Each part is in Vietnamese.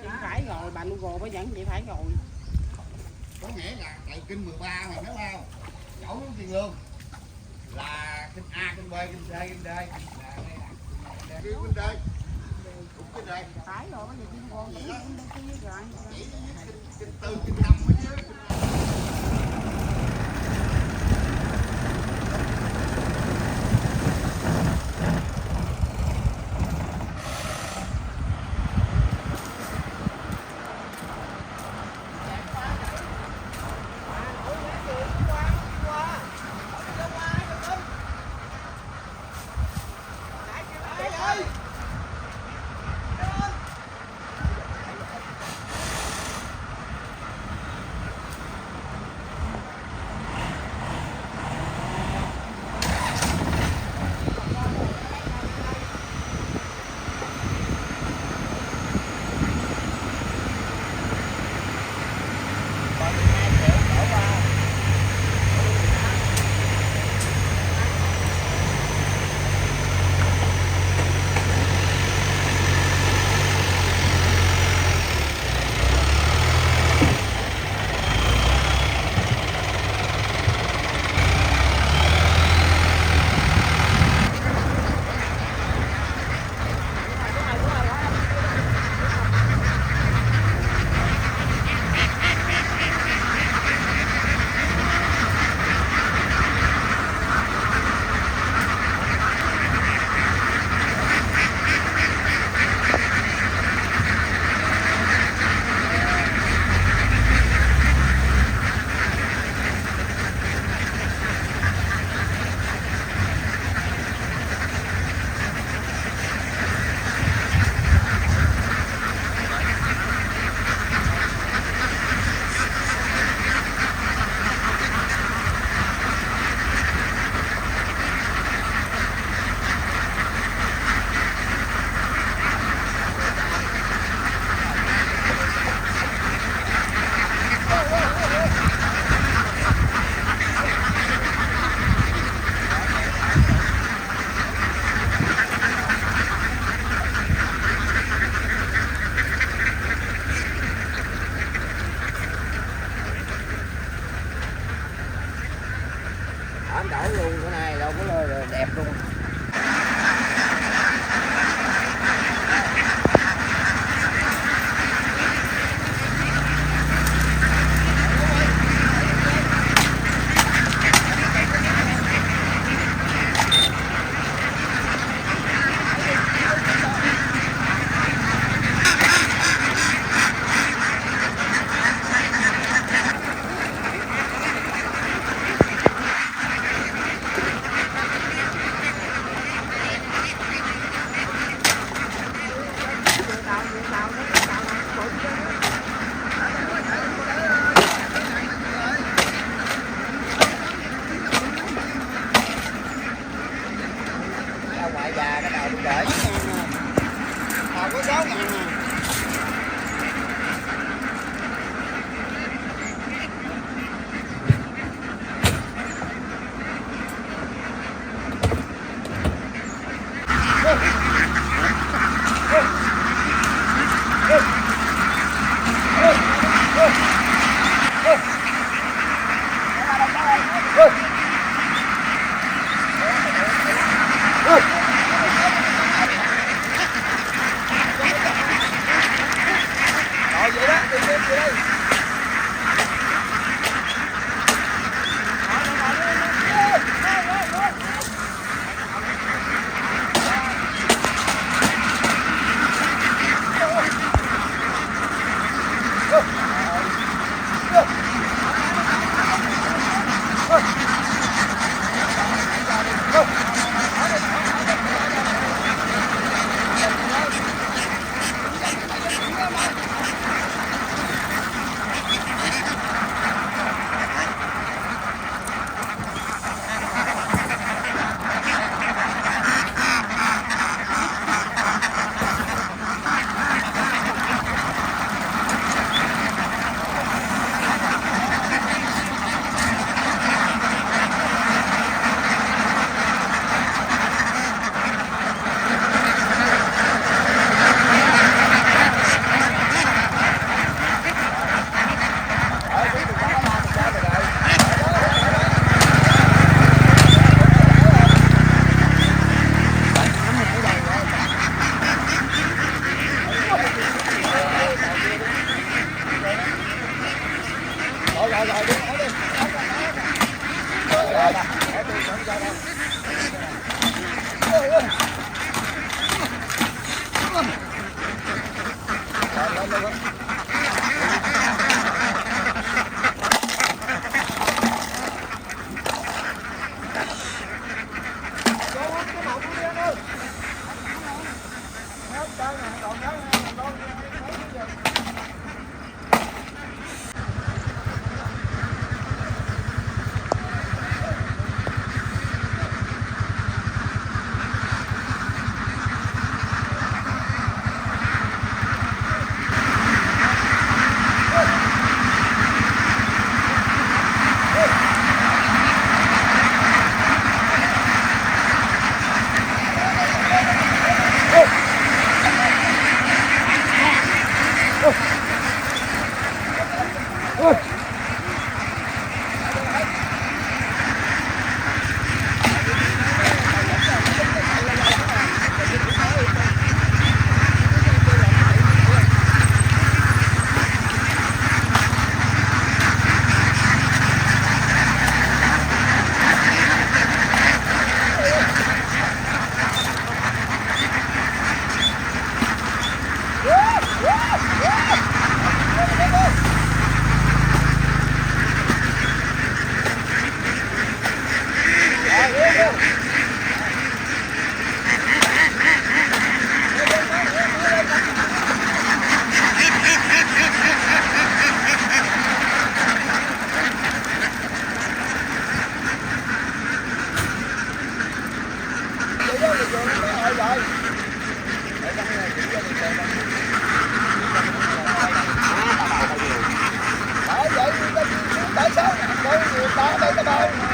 Chị phải rồi, bà Google mới dẫn chị phải rồi. Có nghĩa là tại kênh 13 mà nó không chỗ nó tiền luôn là kênh A, kênh B, kênh C, kênh D là đây là kênh D cũng kênh D Phải rồi, bây giờ chị Google gì đó rồi. kênh 4, kênh 5 mới chứ. Anh đổ luôn cái này đâu có đẹp luôn. Ngoại già cái đầu để đầu có 6.000 nè. vậy tại sao có người ta đây cái bầu mấy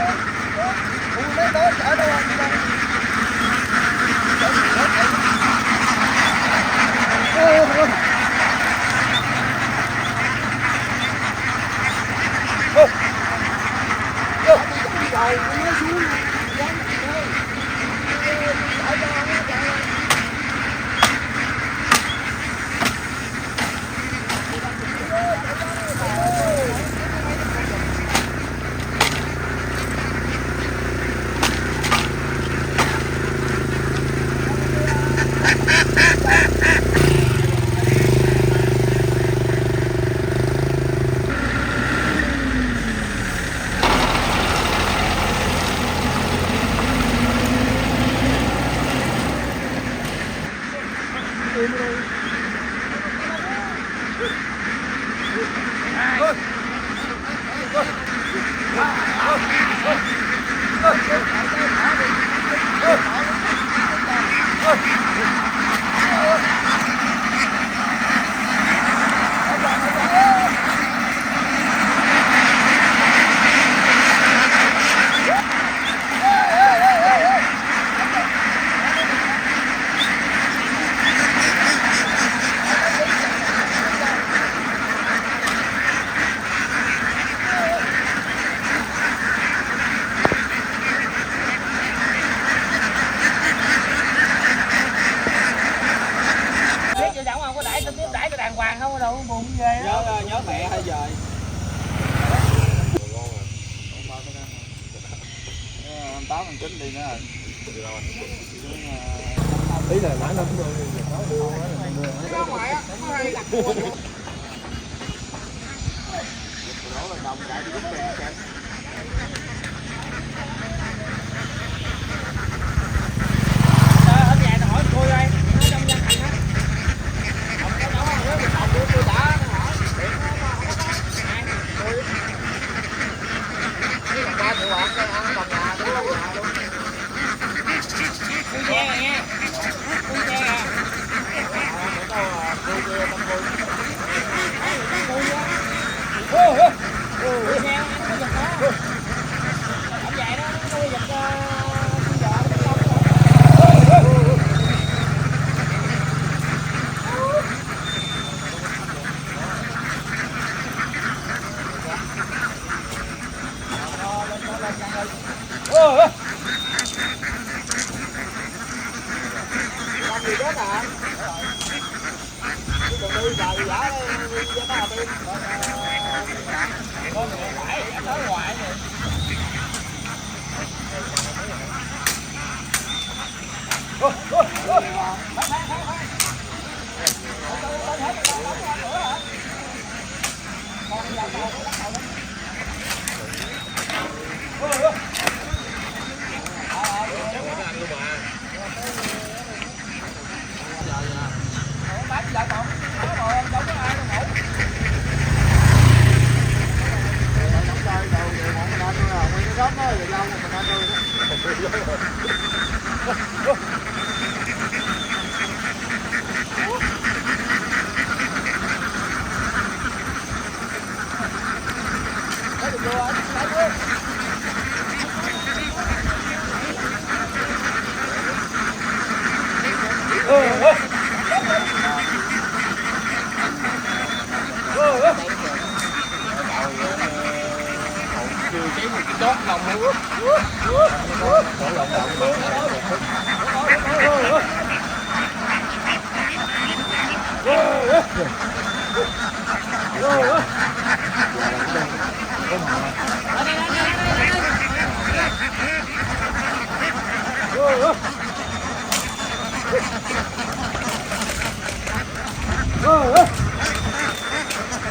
bố ở đâu nhớ mẹ hay dời. Táo thằng Chính đi nữa rồi. ý là nãy nó cũng đưa ngoài á, có hay đặt mua nữa. Đó là đồng chạy đi giúp kèm. Ở nhà tao hỏi cô đây, nó trong dân thành á. Ông có nói nếu mình học tôi đã hỏi. Ba triệu bạc cho ăn bằng nhà đúng không? Cô Giang này nha. Cô Giang à. Cô Giang nó giật đó. Ông vậy đó, nó giật con vợ nó không. Làm gì đó hả? Chứ đừng đi giờ giả đi cho nó đi. Con người phải tới hoài rồi. Chót lòng luôn.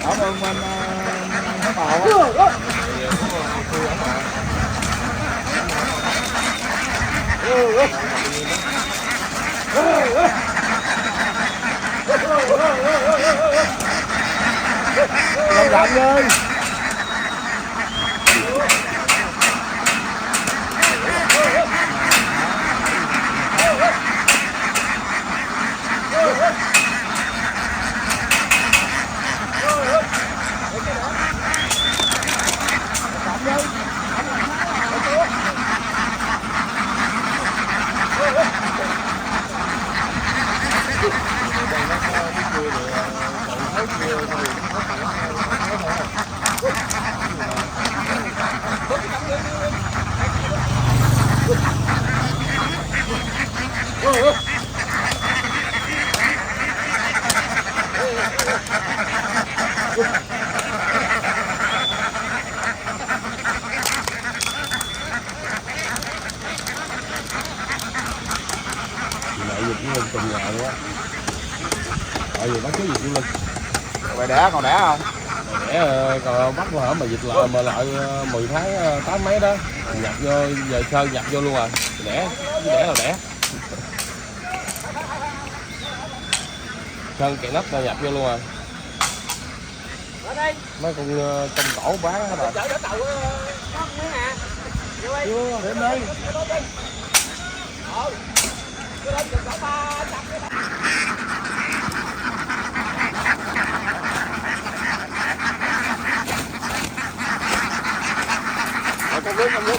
Cảm ơn anh Hán Màu. Làm rộng ơi. Mẹ dịch nó lên từng nhà luôn á. Tại vì bắt cái dịch luôn. Mày đẻ còn đẻ không? Đẻ còn bắt hả mà dịch lại mà lại 10 tháng 8 mấy đó. Nhập vô giờ sơn nhập vô luôn à. Đẻ là đẻ. Sơn kẹt nắp nhập vô luôn à. Mấy con trong tổ bán hết rồi. Chở tàu có miếng nè. Chưa, đến đây. Cái lên chừng cỡ 300 cái Cầm nước.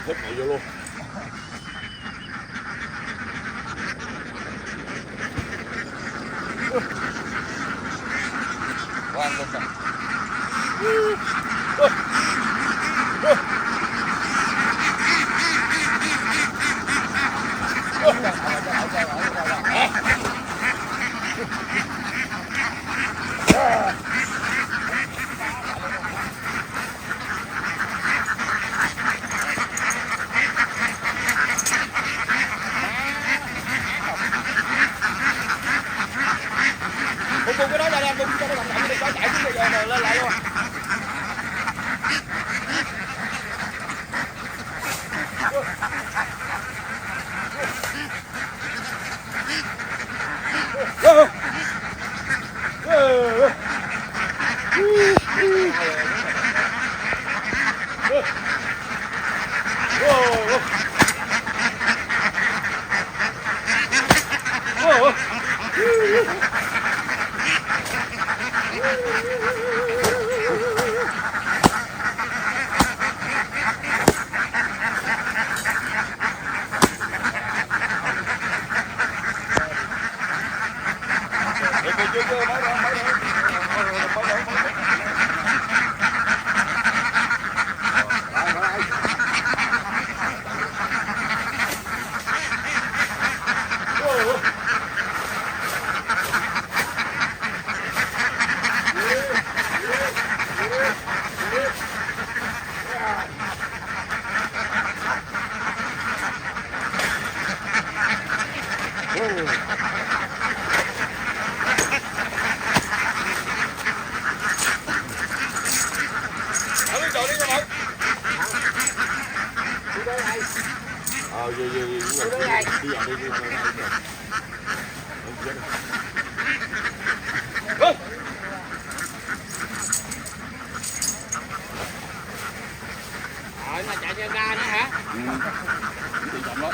Hít mẹ vô luôn. Quang luôn rồi. bung cái đó ra đem bung cho nó động động đi cho chạy xuống bây giờ rồi lên lại luôn. Rồi mà chạy theo ca nữa hả? Đi chậm lắm.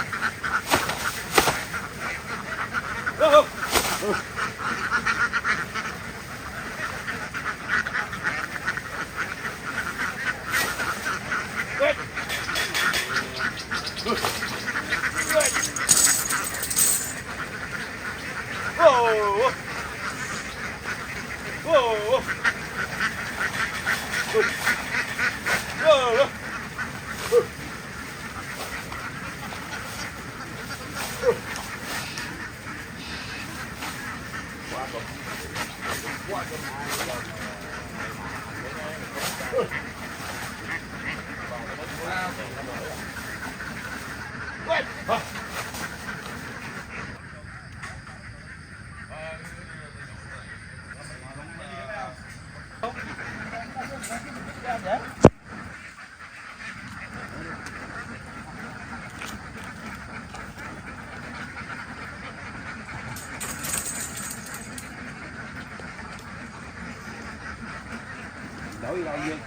Đổi đi đâu vậy?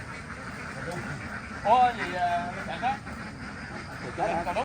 Ủa gì chạy đó? Chết hả?